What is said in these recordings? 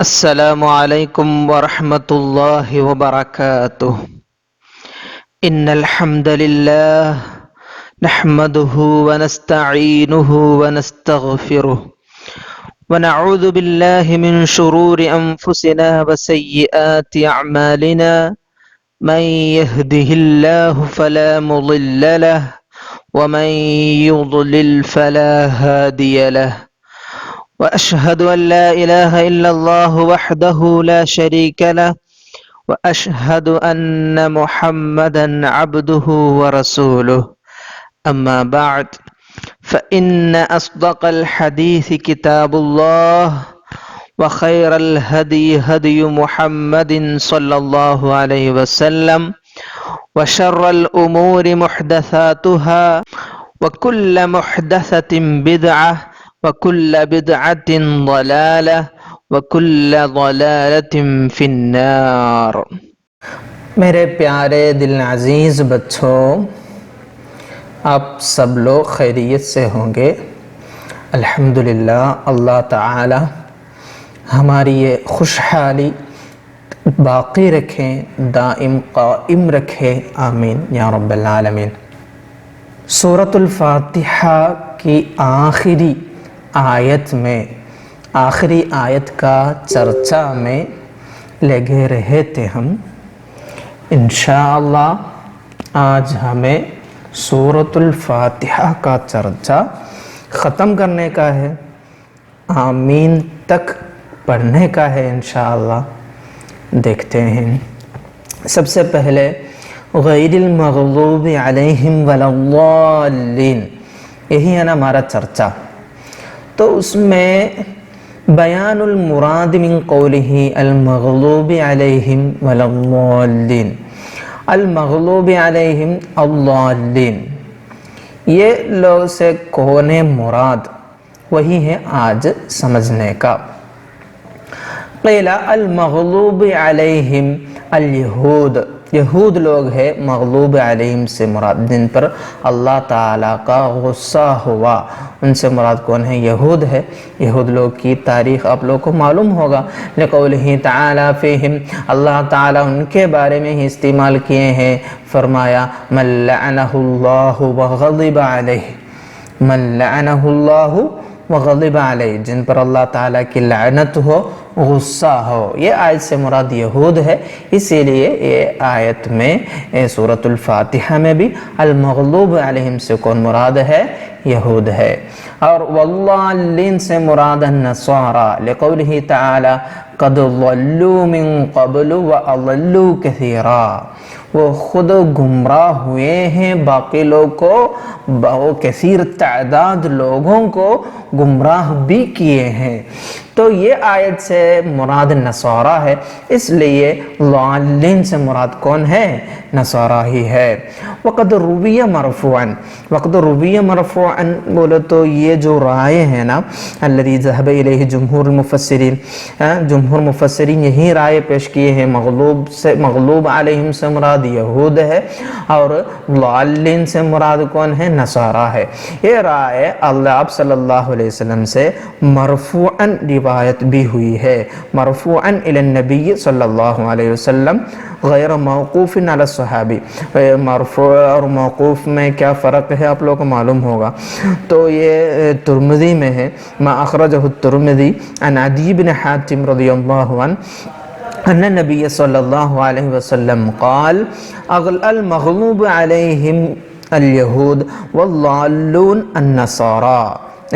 السلام عليكم ورحمة الله وبركاته. إن الحمد لله نحمده ونستعينه ونستغفره ونعوذ بالله من شرور أنفسنا وسيئات أعمالنا. من يهده الله فلا مضل له ومن يضلل فلا هادي له. وأشهد أن لا إله إلا الله وحده لا شريك له وأشهد أن محمدا عبده ورسوله. أما بعد فإن أصدق الحديث كتاب الله وخير الهدي هدي محمد صلى الله عليه وسلم وشر الأمور محدثاتها وكل محدثة بدعة وكل بدعة ضلالة وكل ضلالة في النار. میرے پیارے دل عزیز بچوں، آپ سب لوگ خیریت سے ہوں گے؟ الحمدللہ اللہ تعالی ہماری یہ خوشحالی باقی رکھیں، دائم قائم رکھے، آمین یا رب العالمین۔ سورۃ الفاتحہ کی آخری آیت کا چرچا میں لگے رہے تھے ہم۔ انشاءاللہ آج ہمیں سورۃ الفاتحہ کا چرچا ختم کرنے کا ہے، آمین تک پڑھنے کا ہے انشاءاللہ۔ دیکھتے ہیں، سب سے پہلے غیر المغضوب علیہم ولا الضالین، یہی ہے نا ہمارا چرچا۔ تو اس میں بیان المراد من قولہ المغضوب علیہم ولا الضالین، المغضوب علیہم الضالین، یہ لوگ سے کون مراد، وہی ہے آج سمجھنے کا۔ قیل المغضوب علیہم الیہود، یہود لوگ ہیں مغضوب علیہم سے مراد، جن پر اللہ تعالیٰ کا غصہ ہوا، ان سے مراد کون ہے؟ یہود ہے۔ یہود لوگ کی تاریخ آپ لوگ کو معلوم ہوگا، لقولہ تعالیٰ فیہم، اللہ تعالیٰ ان کے بارے میں ہی استعمال کیے ہیں، فرمایا من لعنہ اللہ وغضب علیہ، من لعنہ اللہ وغضب علیہ، جن پر اللہ تعالیٰ کی لعنت ہو، غصہ ہو۔ یہ آیت سے مراد یہود ہے، اسی لیے یہ آیت میں سورۃ الفاتحہ میں بھی المغضوب علیہم سے کون مراد ہے؟ یہود ہے۔ اور والضالین سے مراد النصارى، لقولہ تعالی قد ضلوا من قبل واضلوا کثیرا، وہ خود گمراہ ہوئے ہیں، باقی لوگ کو، کثیر تعداد لوگوں کو گمراہ بھی کیے ہیں۔ تو یہ آیت سے مراد نصارہ ہے، اس لیے ضالین سے مراد کون ہے؟ نصارہ ہی ہے۔ وقد روی مرفوعا، وقد روی مرفوعا بولے تو یہ جو رائے ہیں نا، الذی ذهب الیہ جمہور المفسرین، جمہور مفسرین یہی رائے پیش کیے ہیں، مغلوب علیہم سے مراد یہود ہے اور ضالین سے مراد کون ہے؟ نصارہ ہے۔ یہ رائے آپ صلی اللہ علیہ وسلم سے مرفوعا روایت بھی ہوئی ہے، مرفوعا الی النبی صلی اللہ علیہ وسلم، غیر موقوف علی الصحابی۔ مرفوع اور موقوف میں کیا فرق ہے آپ لوگوں کو معلوم ہوگا۔ تو یہ ترمذی میں ہے، ما اخرجہ الترمذی عن عدی بن حاتم رضی اللہ عنہ ان النبی صلی اللہ علیہ وسلم قال المغضوب علیہم الیہود والضالون النصارى،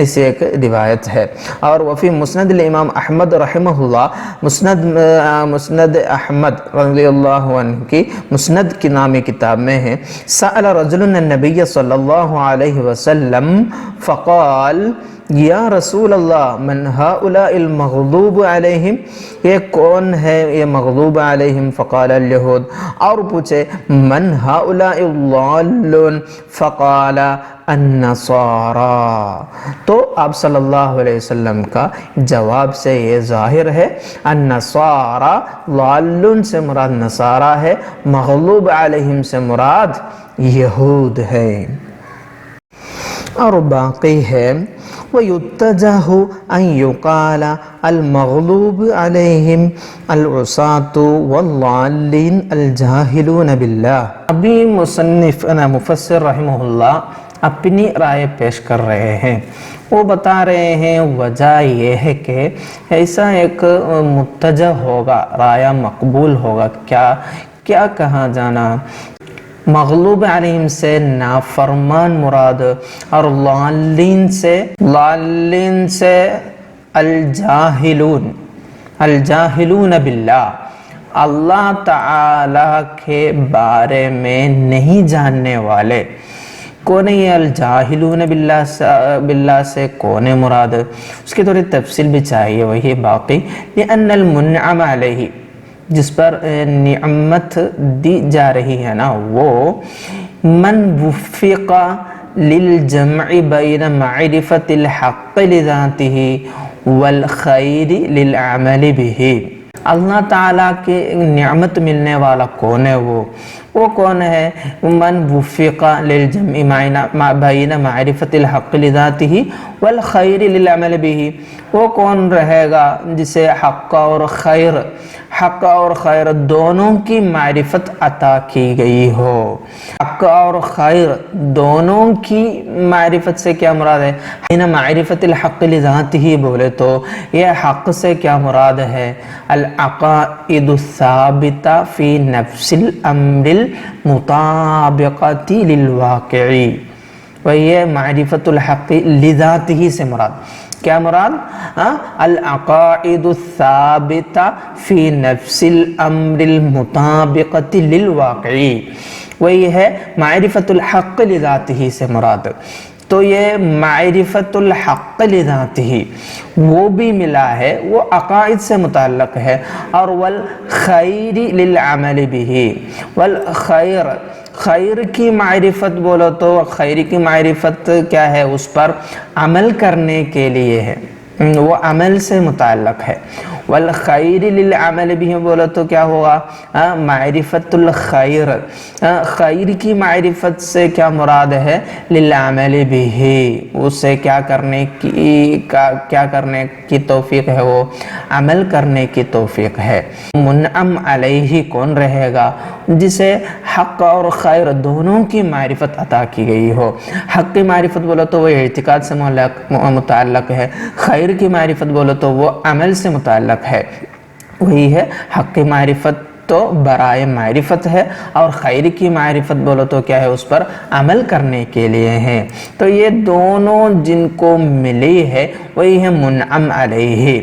ایسی ایک روایت ہے۔ اور وفی مسند الامام احمد رحمہ اللہ، مسند احمد رضی اللہ عنہ کی مسند کی نامی کتاب میں ہے، سأل رجل النبی صلی اللہ علیہ وسلم فقال یا رسول اللہ من هؤلاء المغضوب علیہم، یہ کون ہے یہ مغضوب علیہم؟ فقال الیہود۔ اور پوچھے من هؤلاء الضالون؟ فقال النصارى۔ تو آپ صلی اللہ علیہ وسلم کا جواب سے یہ ظاہر ہے النصارى، ضالون سے مراد نصارہ ہے، مغضوب علیہم سے مراد یہود ہے۔ اور باقی ہے وَيُتَّجَهُ أَن يُقَالَ الْمَغْلُوبُ عَلَيْهِمْ الْعُصَاةُ وَالضَّالِّينَ الْجَاهِلُونَ بِاللَّهِ۔ ابھی مفسر رحمہ اللہ اپنی رائے پیش کر رہے ہیں۔ وہ بتا رہے ہیں وجہ یہ ہے کہ ایسا ایک متجہ ہوگا، رائے مقبول ہوگا، کیا کہا جانا، مغلوب علیہم سے نافرمان مراد، اور ضالین سے الجاہلون باللہ، اللہ تعالی کے بارے میں نہیں جاننے والے۔ کون ہے یہ الجاہلون باللہ سے کون مراد؟ اس کی تھوڑی تفصیل بھی چاہیے، وہی باقی لأن المنعم علیہ، جس پر نعمت دی جا رہی ہے نا، وہ من وفق للجمع بین معرفت الحق لذاتہ والخیر للعمل بہ۔ اللہ تعالیٰ کی نعمت ملنے والا کون ہے؟ وہ کون ہے؟ من وفق للجمع بین معرفت الحق لذاتہ والخیر للعمل بہ، وہ کون رہے گا جسے حق اور خیر دونوں کی معرفت عطا کی گئی ہو۔ حق اور خیر دونوں کی معرفت سے کیا مراد ہے؟ معرفت الحق لذاتہ بولے تو یہ حق سے کیا مراد ہے؟ العقائد الثابتہ فی نفس الامر المطابقۃ للواقعی، وہی معرفت الحق لذاتہ سے مراد کیا مراد؟ العقائد الثابتہ فی نفس الامر المطابقۃ للواقعی، وہی ہے معرفت الحق لذاتہ سے مراد۔ تو یہ معرفت الحق لذاتہ وہ بھی ملا ہے، وہ عقائد سے متعلق ہے، اور والخیر للعمل بہ، خیر کی معرفت بولو تو خیر کی معرفت کیا ہے؟ اس پر عمل کرنے کے لیے ہے، وہ عمل سے متعلق ہے۔ والخیر للعمل بھی بولو تو کیا ہوگا؟ معرفت الخیر، خیر کی معرفت سے کیا مراد ہے؟ للعمل بھی، اسے کیا کرنے کی توفیق ہے؟ وہ عمل کرنے کی توفیق ہے۔ منعم علیہ کون رہے گا؟ جسے حق اور خیر دونوں کی معرفت عطا کی گئی ہو۔ حق کی معرفت بولو تو وہ اعتقاد سے متعلق ہے، خیر کی معرفت بولو تو وہ عمل سے متعلق ہے۔ وہی ہے حق کی معرفت تو برائے معرفت ہے، اور خیر کی معرفت بولو تو کیا ہے؟ اس پر عمل کرنے کے لیے ہے۔ تو یہ دونوں جن کو ملی ہے وہی ہے منعم علیہ۔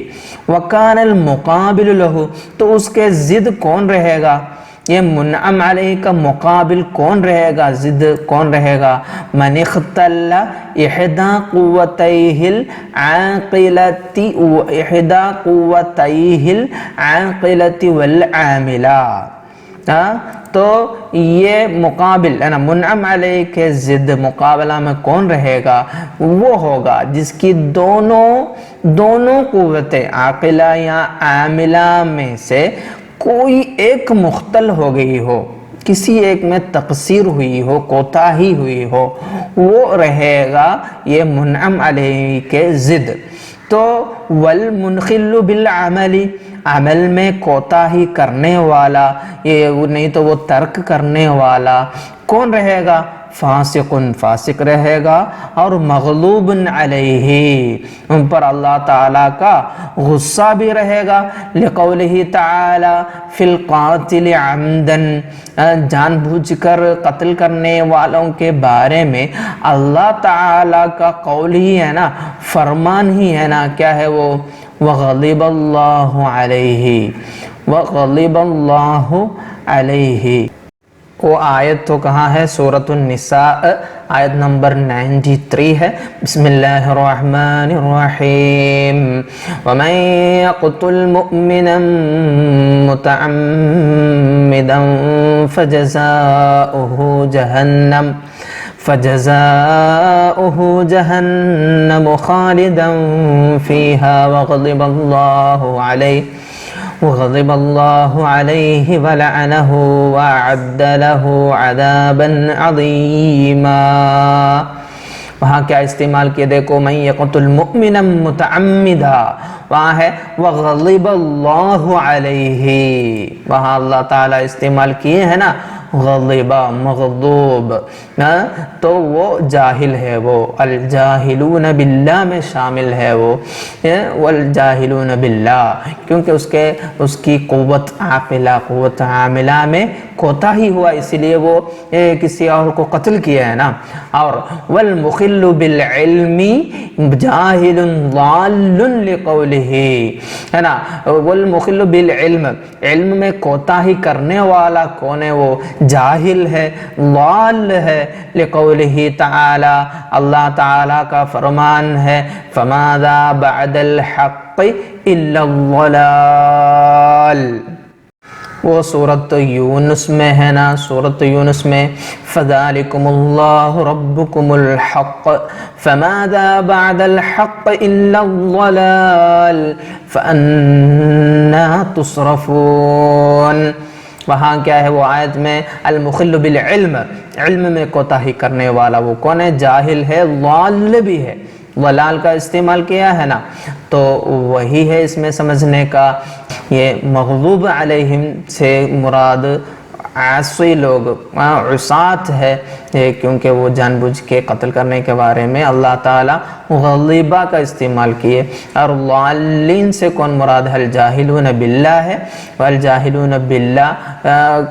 وکان المقابل لہ، تو اس کے ضد کون رہے گا؟ یہ منعم علیہ کا مقابل کون رہے گا؟ ضد کون رہے گا؟ من اختل احدى قوتیہ العاقلۃ والعاملہ، تو یہ مقابل ہے نا، منعم علیہ کے ضد مقابلہ میں کون رہے گا؟ وہ ہوگا جس کی دونوں قوتیں عاقلہ یا عاملہ میں سے کوئی ایک مختل ہو گئی ہو، کسی ایک میں تقصیر ہوئی ہو، کوتاہی ہوئی ہو، وہ رہے گا یہ منعم علیہ کے ضد۔ تو والمنخل بالعمل، عمل میں کوتاہی کرنے والا، یہ نہیں تو وہ ترک کرنے والا کون رہے گا؟ فاسق رہے گا، اور مغلوب علیہ، ان پر اللہ تعالیٰ کا غصہ بھی رہے گا۔ لقولہ تعالی فی القاتل عمدا، جان بوجھ کر قتل کرنے والوں کے بارے میں اللہ تعالیٰ کا قول ہی ہے نا، فرمان ہی ہے نا، کیا ہے وہ؟ وغضب اللہ علیہ۔ وہ آیت تو کہاں ہے؟ سورۃ النساء آیت نمبر 93 ہے۔ بسم اللہ الرحمن الرحیم۔ ومن یقتل مؤمنا متعمدا فجزاؤه جہنم خالدا فیہا وغضب اللہ علیہ ولعنہ وأعد له عذابا عظیما۔ وہاں کیا استعمال کیا دیکھو، من یقتل مؤمنا متعمدا، وہاں ہے وغضب اللہ علیہ، وہاں اللہ تعالیٰ استعمال کیے ہیں نا غضبا مغضوب، تو وہ جاہل ہے، وہ الجاہلون باللہ میں شامل ہے، وہ والجاہلون باللہ، کیونکہ اس کی قوت عاملہ میں کوتاہی ہوا، اسی لیے وہ کسی اور کو قتل کیا ہے نا۔ اور والمخل بالعلم جاہل ضال لقولہ، ہے نا، والمخل بالعلم، علم میں کوتاہی کرنے والا کون ہے؟ وہ جاہل ہے، ضال ہے، لقولہ تعالی، اللہ تعالی کا فرمان ہے فماذا بعد الحق الا الضلال، وہ سورۃ یونس میں ہے نا، سورۃ یونس میں فذالکم اللہ ربکم الحق فماذا بعد الحق الا الضلال فأنا تصرفون، وہاں کیا ہے وہ آیت میں المخل بالعلم، علم میں کوتاہی کرنے والا وہ کون ہے؟ جاہل ہے، ضال بھی ہے، ضلال کا استعمال کیا ہے نا، تو وہی ہے اس میں سمجھنے کا۔ یہ مغضوب علیہم سے مراد عاصی لوگ، عصات ہے، کیونکہ وہ جان بوجھ کے قتل کرنے کے بارے میں اللہ تعالیٰ غضبہ کا استعمال کیے۔ اور ضالین سے کون مراد ہے؟ الجاہلون باللہ ہے، والجاہلون باللہ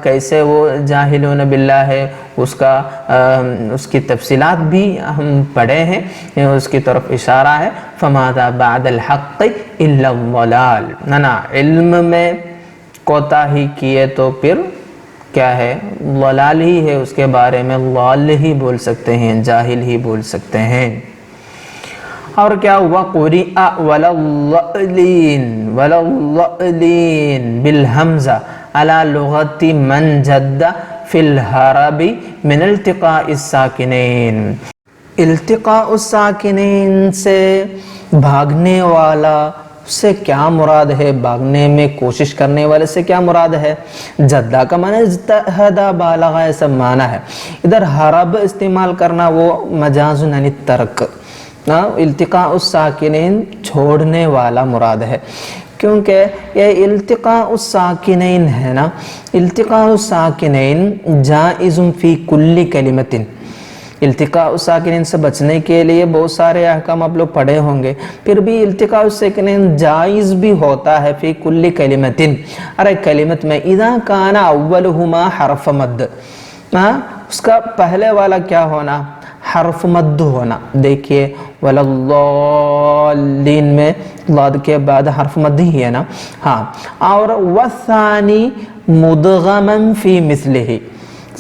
کیسے وہ جاہلون باللہ ہے، اس کی تفصیلات بھی ہم پڑھے ہیں، اس کی طرف اشارہ ہے فماذا بعد الحق الا الضلال، نا علم میں کوتاہی کیے تو پھر کیا ہے؟ ضلال ہی ہے، اس کے بارے میں ضال ہی بول سکتے ہیں، جاہل ہی بول سکتے ہیں۔ اور کیا ہوا؟ قُرِئَ وَلَا الضَّالِّينَ وَلَا الضَّالِّينَ بالحمزہ علی لغت من جد فی الحرب من التقاء الساکنین، التقاء الساکنین سے بھاگنے والا سے کیا مراد ہے؟ بھاگنے میں کوشش کرنے والے سے کیا مراد ہے؟ جدہ کا معنی اجتہدہ بالغہ، ایسا معنی ہے۔ ادھر حرب استعمال کرنا وہ مجاز عن الترک، التقاء الساکنین چھوڑنے والا مراد ہے، کیونکہ یہ التقاء الساکنین ہے نا، التقاء الساکنین جائز فی کل کلمۃ، التقاء الساکنین سے بچنے کے لیے بہت سارے احکام آپ لوگ پڑھے ہوں گے، پھر بھی التقاء الساکنین جائز بھی ہوتا ہے فی کل کلمۃ، ارے کلمت میں اذا کان اولہما حرف مد، اس کا پہلے والا کیا ہونا؟ حرف مد ہونا۔ دیکھیے وللضالین میں ضاد کے بعد حرف مد ہی ہے نا، ہاں، اور والثانی مدغما فی مثلہ،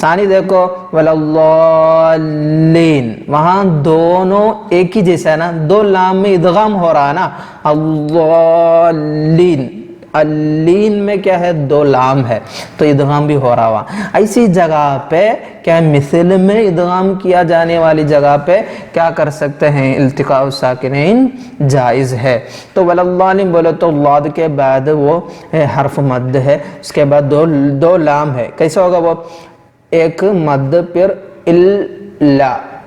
ثانی دیکھو وللضالین، وہاں دونوں ایک ہی جیسا ہے نا، دو لام میں ادغام ہو رہا ہے نا، الضالین، اللین میں کیا ہے؟ دو لام ہے تو ادغام بھی ہو رہا ہوا۔ ایسی جگہ پہ کیا مثل میں ادغام کیا جانے والی جگہ پہ کیا کر سکتے ہیں؟ التقاء الساکنین جائز ہے۔ تو وللضالین بولے تو ضاد کے بعد وہ حرف مد ہے، اس کے بعد دو لام ہے، کیسے ہوگا وہ؟ ایک مد پھر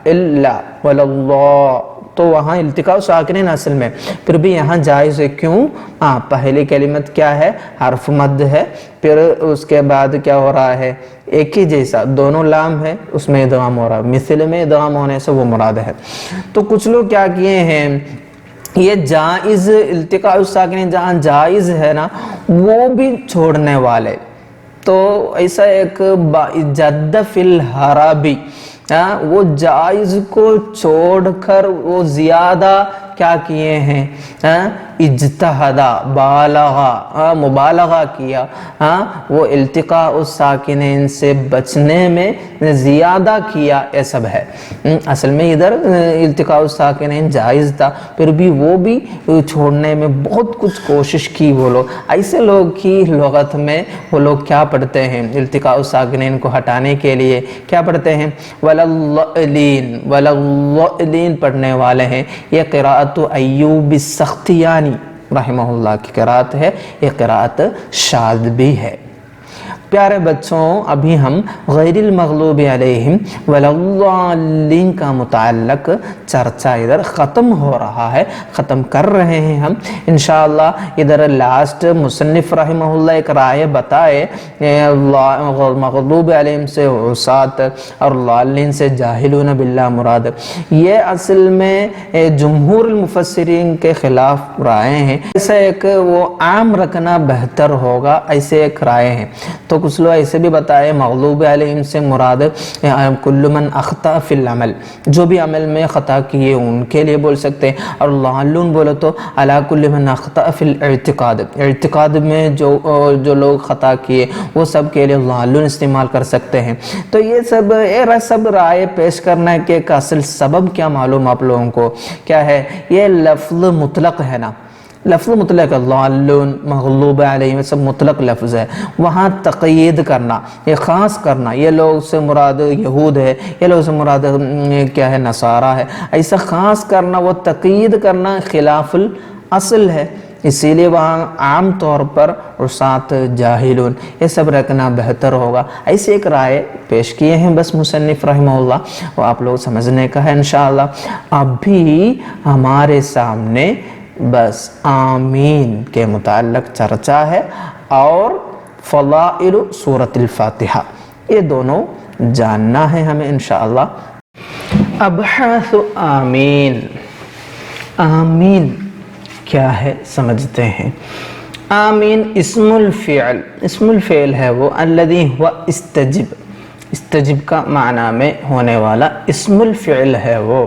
الا وللضالین، تو وہاں التقاء ساکنین اصل میں، پھر بھی یہاں جائز ہے، کیوں؟ پہلی کلمت کیا ہے؟ حرف مد ہے، پھر اس کے بعد کیا ہو رہا ہے؟ ایک ہی جیسا، دونوں لام ہے، اس میں ادغام ہو رہا ہے، مثل میں ادغام ہونے سے وہ مراد ہے۔ تو کچھ لوگ کیا کیے ہیں، یہ جائز التقاء الساکنین جہاں جائز ہے نا، وہ بھی چھوڑنے والے، تو ایسا ایک جد فی الحربی، وہ جائز کو چھوڑ کر وہ زیادہ کیا کیے ہیں؟ اجتہدہ، بالغہ، مبالغہ کیا، وہ التقاء الساکنین سے بچنے میں زیادہ کیا، یہ سب ہے۔ اصل میں ادھر التقاء الساکنین جائز تھا، پھر بھی وہ بھی چھوڑنے میں بہت کچھ کوشش کی وہ لوگ۔ ایسے لوگ کی لغت میں وہ لوگ کیا پڑھتے ہیں؟ التقاء الساکنین کو ہٹانے کے لیے کیا پڑھتے ہیں؟ وللضالین، وللضالین پڑھنے والے ہیں۔ یہ قراءت ایوب السختیانی رحمہ اللہ کی قراءت ہے، یہ قراءت شاذ بھی ہے۔ پیارے بچوں، ابھی ہم غیر المغلوب علیہم ولاضالین کا متعلق چرچا ادھر ختم ہو رہا ہے، ختم کر رہے ہیں ہم انشاءاللہ۔ ادھر لاسٹ مصنف رحمہ اللہ ایک رائے بتائے، مغلوب علیہم سے عصات اور ضالین سے جاہلون باللہ مراد۔ یہ اصل میں جمہور المفسرین کے خلاف رائے ہیں، ایسا ایک وہ عام رکھنا بہتر ہوگا، ایسے ایک رائے ہیں۔ تو کچھ لوگ ایسے بھی بتائے مغلوب علیہم سے مراد کل من اخطا فی العمل، جو بھی عمل میں خطا کیے ان کے لیے بول سکتے ہیں، اور ضالون بولو تو علی کل من اخطا فی الاعتقاد، اعتقاد میں جو لوگ خطا کیے وہ سب کے لیے ضالون استعمال کر سکتے ہیں۔ تو یہ سب رائے پیش کرنا ہے کہ ایک اصل سبب کیا معلوم آپ لوگوں کو کیا ہے؟ یہ لفظ مطلق ہے نا، لفظ مطلق ضالون مغلوب علیہم سب مطلق لفظ ہے، وہاں تقیید کرنا، یہ خاص کرنا، یہ لوگ سے مراد یہود ہے، یہ لوگ سے مراد کیا ہے نصارہ ہے، ایسا خاص کرنا، وہ تقیید کرنا خلاف الاصل ہے، اسی لیے وہاں عام طور پر عصات جاہلون یہ سب رکھنا بہتر ہوگا۔ ایسے ایک رائے پیش کیے ہیں بس مصنف رحمہ اللہ، وہ آپ لوگ سمجھنے کا ہے انشاءاللہ۔ اب بھی ہمارے سامنے بس آمین کے متعلق چرچا ہے اور فضائل سورۃ الفاتحہ، یہ دونوں جاننا ہے ہمیں انشاءاللہ۔ ابحاث آمین، آمین کیا ہے سمجھتے ہیں۔ آمین اسم الفعل، اسم الفعل ہے وہ الذی ہوا استجب، استجب کا معنی میں ہونے والا اسم الفعل ہے وہ۔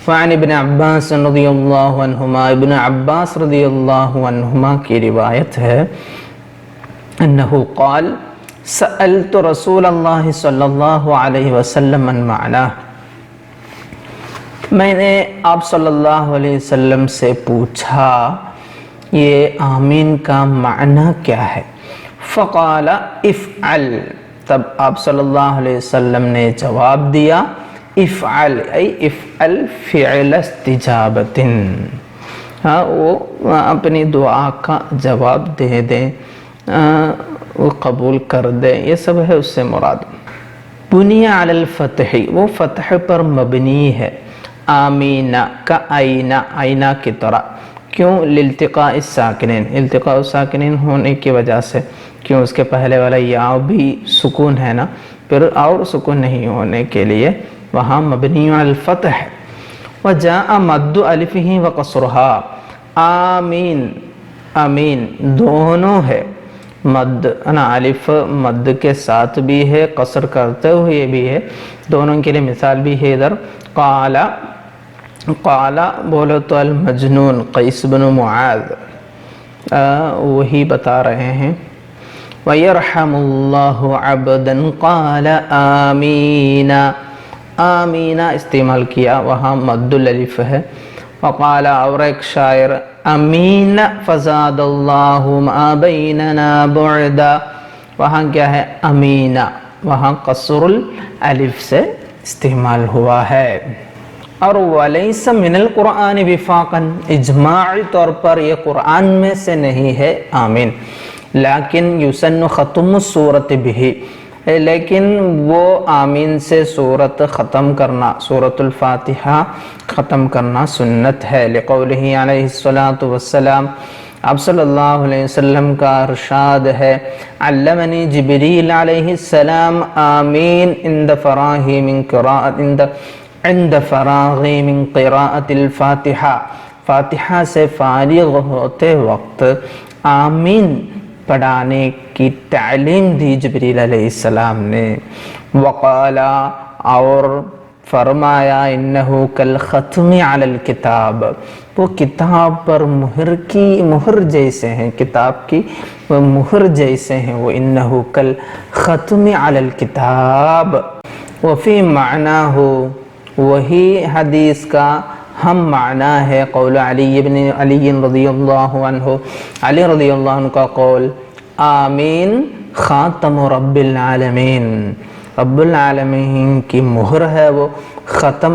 وعن ابن عباس رضی اللہ عنہما، ابن عباس رضی اللہ عنہما کی روایت ہے، انہو قال سألت رسول اللہ صلی اللہ علیہ وسلم عن معناه، میں نے آپ صلی اللہ علیہ وسلم سے پوچھا یہ آمین کا معنی کیا ہے؟ فقال افعل، تب آپ صلی اللہ علیہ وسلم نے جواب دیا افعل ای افعل فعل استجابت، وہ اپنی دعا کا جواب دے دیں، وہ قبول کر دیں، یہ سب ہے اس سے مراد۔ بنی علی الفتح، وہ فتح پر مبنی ہے، آمینہ کا آئینہ، آئینہ کی طرح، کیوں؟ لالتقاء الساکنین، التقاء الساکنین ہونے کی وجہ سے، کیوں اس کے پہلے والا یا بھی سکون ہے نا، پھر اور سکون نہیں ہونے کے لیے وہاں مبنی علی الفتح ہے۔ وجاء مد الفہ وقصرہا، آمین، آمین دونوں ہے، مد الف مد کے ساتھ بھی ہے، قصر کرتے ہوئے بھی ہے، دونوں کے لیے مثال بھی ہے ادھر۔ قال، قال بولو تو المجنون قیس بن معاذ وہی بتا رہے ہیں، وَيَرْحَمُ اللَّهُ عَبْدًا قَالَ آمین، آمین استعمال کیا، وہاں مد الالف ہے۔ وقال، اور ایک شاعر، امین فزاد اللہ ما بیننا بعدا، وہاں کیا ہے؟ امینہ، وہاں قصر الالف سے استعمال ہوا ہے۔ اور وَلَيْسَ مِنَ الْقُرْآنِ وِفَاقًا، اجماعی طور پر یہ قرآن میں سے نہیں ہے آمین، لیکن یسن ختم السورۃ بہ، لیکن وہ آمین سے سورت ختم کرنا، سورۃ الفاتحہ ختم کرنا سنت ہے، لقولہ علیہ الصلاۃ والسلام، آپ صلی اللہ علیہ وسلم کا ارشاد ہے، علمنی جبریل علیہ السلام آمین عند فراغی من قراءۃ الفاتحہ، فاتحہ سے فارغ ہوتے وقت آمین پڑھانے کی تعلیم دی جبریل علیہ السلام نے۔ وقالا، اور فرمایا، انہو کالختم علی الکتاب، وہ کتاب پر مہر جیسے ہیں، کتاب کی وہ مہر جیسے ہیں، وہ انہو کالختم علی الکتاب۔ وفی معناہ، وہی حدیث کا ہم معنی ہے، قول علی بن علی رضی اللہ عنہ، علی رضی اللہ عنہ کا قول، آمین خاتم رب العالمین، رب العالمین کی مہر ہے وہ، ختم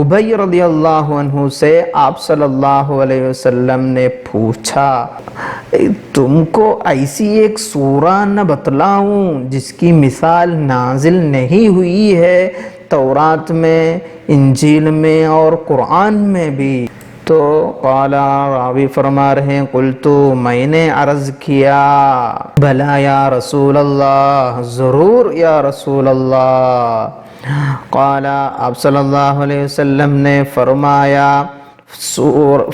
ابی رضی اللہ عنہ سے آپ صلی اللہ علیہ وسلم نے پوچھا تم کو ایسی ایک سورہ نہ بتلاؤں جس کی مثال نازل نہیں ہوئی ہے تورات میں، انجیل میں اور قرآن میں بھی؟ تو قال راوی فرما رہے ہیں قلتو میں نے عرض کیا بھلا یا رسول اللہ، ضرور یا رسول اللہ۔ قال آپ صلی اللہ علیہ وسلم نے فرمایا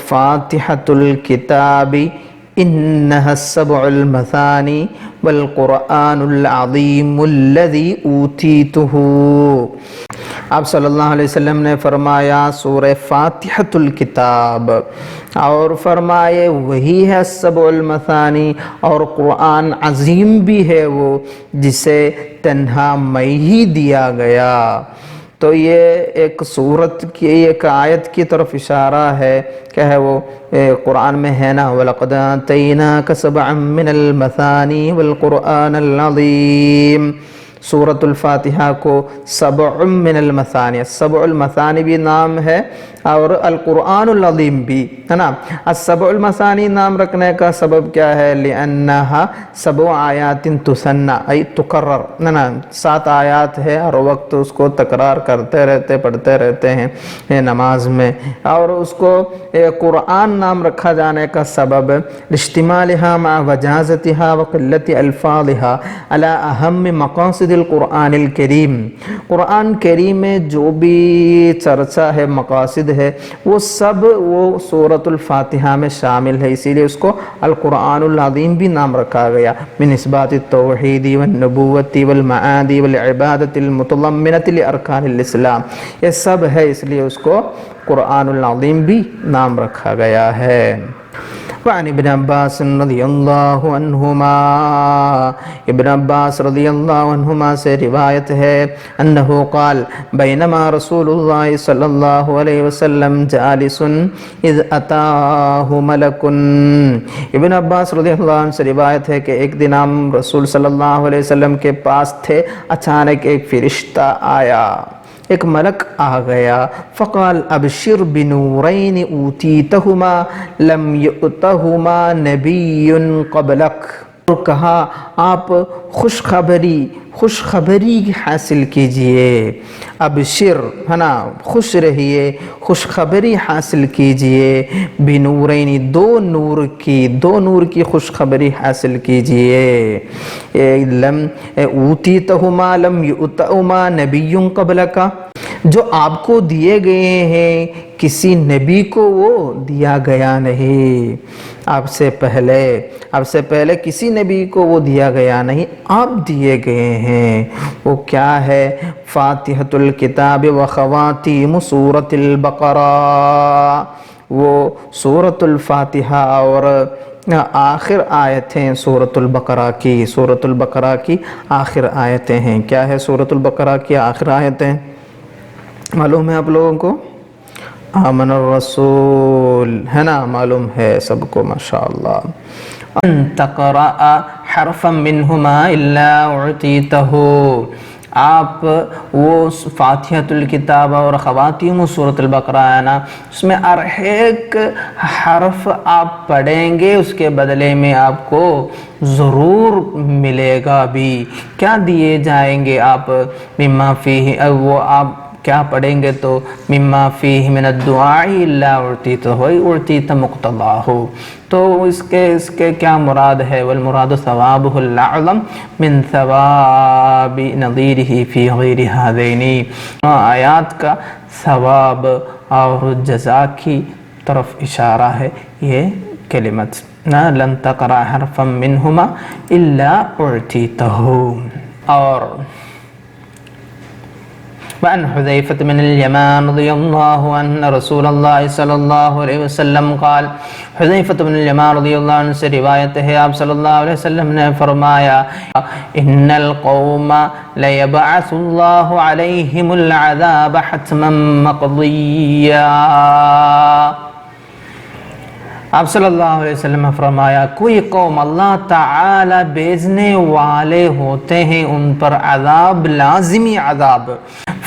فاتحۃ الکتاب انہا السبع المثانی والقرآن العظیم الذی اوتیتہ۔ آپ صلی اللہ علیہ وسلم نے فرمایا سورہ فاتحۃ الکتاب، اور فرمائے وہی ہے السبع المثانی، اور قرآن عظیم بھی ہے وہ جسے تنہا میں ہی دیا گیا۔ تو یہ ایک سورت کی ایک آیت کی طرف اشارہ ہے، کیا ہے وہ قرآن میں ہے نا وَلَقَدْ آتَيْنَاكَ سَبْعًا مِّنَ الْمَثَانِي وَالْقُرْآنَ الْعَظِيمِ۔ سورۃ الفاتحہ کو سبع من المثانی، سبع المثانی بھی نام ہے اور القرآن العظیم بھی ہے نا۔ السبع المثانی نام رکھنے کا سبب کیا ہے؟ لِأَنَّهَا سبع آیات تُسَنَّى ای تکرر، نا 7 آیات ہے اور وقت اس کو تکرار کرتے رہتے پڑھتے رہتے ہیں نماز میں، اور اس کو قرآن نام رکھا جانے کا سبب اشتمالها مع وجازتها وقلت الفاظها على اہم مقاصد القرآن الکریم۔ قرآن کریم میں جو بھی چرچا ہے، مقاصد ہے، وہ سب وہ سورۃ الفاتحہ میں شامل ہے، اسی لیے اس کو القرآن العظیم بھی نام رکھا گیا، من اثبات التوحید والنبوت والمعاد والعبادت المتضمنۃ لارکان الاسلام، یہ سب ہے، اس لیے اس کو قرآن العظیم بھی نام رکھا گیا ہے۔ وعن ابن عباس رضی اللہ عنہما، ابن عباس رضی اللہ عنہما سے روایت ہے انہو قال بینما رسول اللہ صلی اللہ علیہ وسلم جالس اذ اتاہ ملک۔ ابن عباس رضی اللہ عنہ سے روایت ہے کہ ایک دن ہم رسول صلی اللہ علیہ وسلم کے پاس تھے، اچانک ایک فرشتہ آیا، ایک ملک آ گیا، فقال ابشر بنورین اوتیتہما لم یؤتہما نبی قبلک، اور کہا آپ خوشخبری حاصل کیجئے، ابشر ہے نا خوش رہیے، خوشخبری حاصل کیجئے، بنورین دو نور کی خوشخبری حاصل کیجئے، لم اوتیتہما لم یؤتہما نبی قبلک، جو آپ کو دیے گئے ہیں کسی نبی کو وہ دیا گیا نہیں، آپ سے پہلے کسی نبی کو وہ دیا گیا نہیں، آپ دیے گئے ہیں۔ وہ کیا ہے؟ فاتحۃ الکتاب و خواتیم سورۃ البقرہ، وہ سورۃ الفاتحہ اور آخر آیتیں سورۃ البقرہ کی آخر آیتیں ہیں۔ کیا ہے سورۃ البقرہ کی آخر آیتیں؟ معلوم ہے آپ لوگوں کو؟ آمن الرسول ہے نا، معلوم ہے سب کو ماشاءاللہ۔ ان تقرأ حرفا منہما الا اعطیتہ، آپ وہ فاتحۃ الکتاب اور خواتیم سورۃ البقرہ ہے نا، اس میں ہر ایک حرف آپ پڑھیں گے اس کے بدلے میں آپ کو ضرور ملے گا بھی۔ کیا دیے جائیں گے آپ؟ مما فیہ، وہ آپ کیا پڑھیں گے تو مما فیہ من الدعاء الا اعطیتہ اعطیت مقتضاہ، تو اس کے کیا مراد ہے؟ والمراد ثوابہ الاعظم من ثواب نظیرہ فی غیر ہذین، آیات کا ثواب اور جزا کی طرف اشارہ ہے یہ کلمت لن تقرأ حرفا منہما الا اعطیتہ۔ اور وعن حذیفة بن الیمان رضی اللہ عنہ رسول اللہ صلی اللہ علیہ وسلم قال، حذیفة بن الیمان رضی اللہ عنہ سے روایت ہے آپ صلی اللہ علیہ وسلم نے فرمایا ان القوم لیبعث اللہ علیہم العذاب حتما مقضیا، آپ صلی اللہ علیہ وسلم نے فرمایا کوئی قوم اللہ تعالی بھیجنے والے ہوتے ہیں ان پر عذاب لازمی عذاب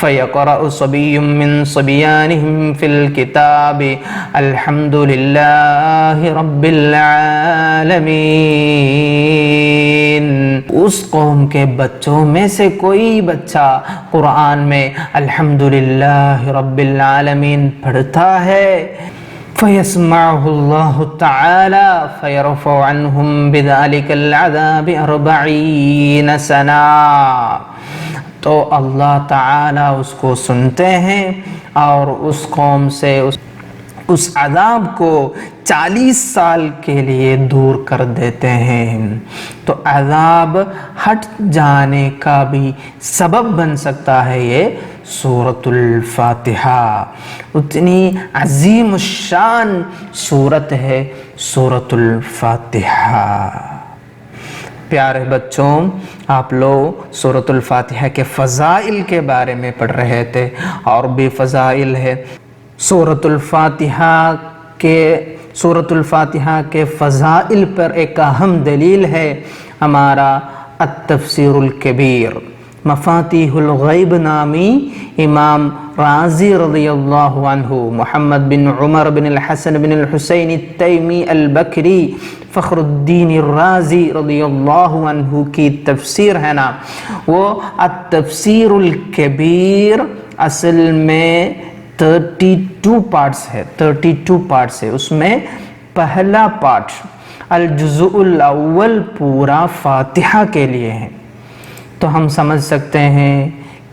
فَيَقْرَأُ صَبِيٌّ مِّن صِبْيَانِهِمْ فِي الْكِتَابِ الْحَمْدُ لِلَّهِ رَبِّ الْعَالَمِينَ۔ اس قوم کے بچوں میں سے کوئی بچہ قرآن میں الحمدللہ رب العالمین پڑھتا ہے فَيَسْمَعُهُ اللَّهُ تَعَالَى فَيَرْفَعُ عَنْهُمْ بِذَلِكَ الْعَذَابِ 40 سَنَةً، تو اللہ تعالیٰ اس کو سنتے ہیں اور اس قوم سے اس عذاب کو 40 سال کے لیے دور کر دیتے ہیں۔ تو عذاب ہٹ جانے کا بھی سبب بن سکتا ہے یہ سورۃ الفاتحہ، اتنی عظیم الشان سورت ہے سورۃ الفاتحہ۔ پیارے بچوں، آپ لوگ سورۃ الفاتحہ کے فضائل کے بارے میں پڑھ رہے تھے، اور بھی فضائل ہے۔ سورۃ الفاتحہ کے فضائل پر ایک اہم دلیل ہے ہمارا التفسیر الکبیر، مفاتیح الغیب نامی امام رازی رضی اللہ عنہ، محمد بن عمر بن الحسن بن الحسین التیمی البکری فخر الدین الرازی رضی اللہ عنہ کی تفسیر ہے نا، وہ التفسیر الکبیر اصل میں 32 پارٹس ہے۔ اس میں پہلا پارٹ الجزء الاول پورا فاتحہ کے لیے ہے، تو ہم سمجھ سکتے ہیں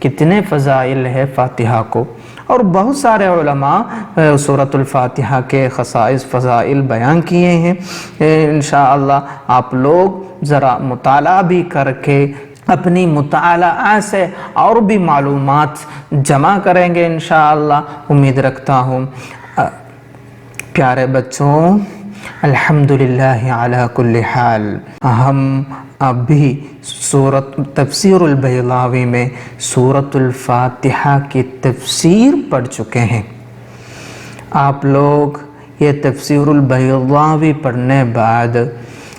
کتنے فضائل ہے فاتحہ کو، اور بہت سارے علماء سورۃ الفاتحہ کے خصائص فضائل بیان کیے ہیں۔ انشاءاللہ آپ لوگ ذرا مطالعہ بھی کر کے اپنی مطالعہ سے اور بھی معلومات جمع کریں گے انشاءاللہ، امید رکھتا ہوں۔ پیارے بچوں، الحمدللہ علی کل حال، ہم اب بھی تفسیر البیضاوی میں سورۃ الفاتحہ کی تفسیر پڑھ چکے ہیں۔ آپ لوگ یہ تفسیر البیضاوی پڑھنے بعد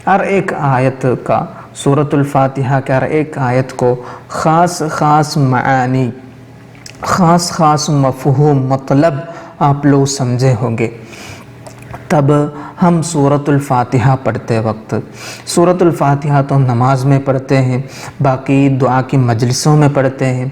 ہر ایک آیت کا، سورۃ الفاتحہ کے ہر ایک آیت کو خاص معانی، خاص مفہوم، مطلب آپ لوگ سمجھے ہوں گے۔ تب ہم سورۃ الفاتحہ پڑھتے وقت، سورۃ الفاتحہ تو ہم نماز میں پڑھتے ہیں، باقی دعا کی مجلسوں میں پڑھتے ہیں،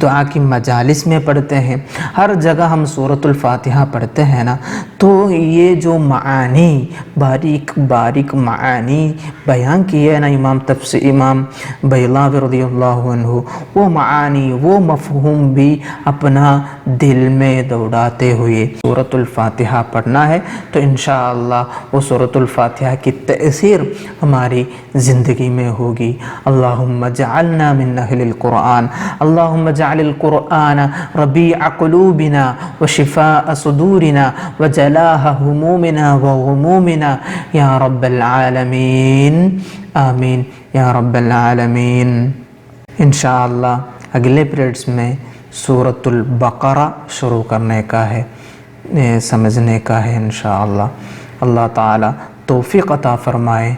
دعا کی مجالس میں پڑھتے ہیں، ہر جگہ ہم سورۃ الفاتحہ پڑھتے ہیں نا، تو یہ جو معانی، باریک معانی بیان کیے نا امام بیضاوی رضی اللہ عنہ، وہ معانی، وہ مفہوم بھی اپنا دل میں دوڑاتے ہوئے سورۃ الفاتحہ پڑھنا ہے، تو انشاءاللہ وہ سورۃ الفاتحہ کی تأثیر ہماری زندگی میں ہوگی۔ اللہم اجعلنا من اہل القرآن، اللہم اجعل القرآن ربیع قلوبنا وشفاء صدورنا وجلاء ہمومنا وغمومنا یا رب العالمین، آمین یا رب العالمین۔ انشاءاللہ اگلے پیریڈز میں سورۃ البقرہ شروع کرنے کا ہے، سمجھنے کا ہے انشاءاللہ۔ اللہ تعالی توفیق عطا فرمائے،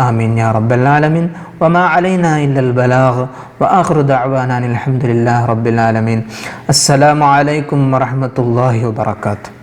آمین یا رب العالمین۔ وما علینا الا البلاغ وآخر دعوانا الحمدللہ رب العالمین۔ السلام علیکم ورحمۃ اللہ وبرکاتہ۔